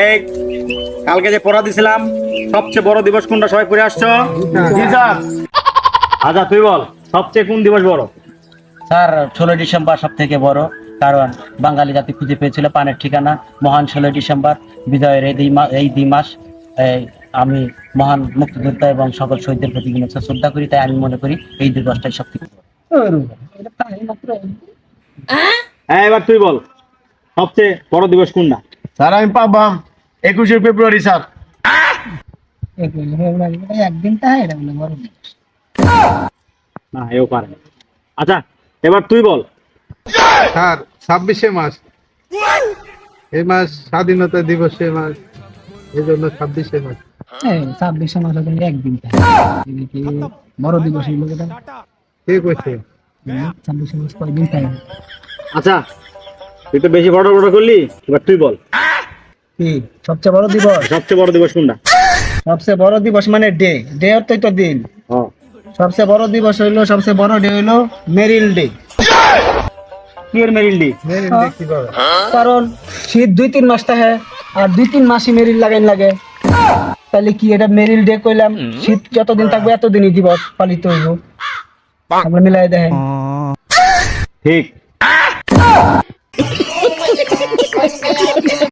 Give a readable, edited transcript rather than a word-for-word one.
এই কালকে যে পড়া দিছিলাম সবচেয়ে বড় দিবস কোনটা সবাই পড়ে আসছো? জি স্যার। আচ্ছা তুই বল সবচেয়ে কোন দিবস বড়? স্যার 16 ডিসেম্বর সব থেকে বড়, কারণ বাঙালি জাতি খুঁজে পেয়েছিল পানের ঠিকানা। মহান 16 ডিসেম্বর বিজয়ের এই দুই মাস আমি মহান মুক্তিযোদ্ধা এবং সকল শহীদদের প্রতি বিনম্র শ্রদ্ধা করি, তাই আমি মনে করি এই দিবসটাই সব থেকে হ্যাঁ এবার তুই বল সবচেয়ে বড় দিবস কোনটা? স্যার আমি পাবাম 21শে ফেব্রুয়ারি স্যার। একদিন তাই এটা বলে বড় দিবস। না এও পারে না। আচ্ছা এবার তুই বল। স্যার 26শে মাস, এই মাস স্বাধীনতা দিবসের মাস, এই জন্য 26শে মাস। 26 মাস হলে একদিন তাই এটা কি বড় দিবস হইলো এটা? ঠিক হয়েছে। 26 মাস কয়দিন তাই? আচ্ছা তুই তো বেশি বড় বড় করলি, এবার তুই বল কি সবচেয়ে বড় দিবস? সবচেয়ে বড় দিবস কোনটা? সবচেয়ে বড় দিবস মানে ডে, ডে অর্থই তো দিন। হ্যাঁ সবচেয়ে বড় দিবস হইলো, সবচেয়ে বড় ডে হইলো মেরিল ডে। কি এর মেরিল ডে? মেরিল ডে কিভাবে? কারণ শীত 2-3 মাস থাকে আর 2-3 মাসই মেরিল লাগাইন লাগে, তাহলে কি এটা মেরিল ডে কইলাম। শীত যতদিন থাকবে এতদিনই দিবস পালিত হইব। আমরা মিলাই দেখেন। ঠিক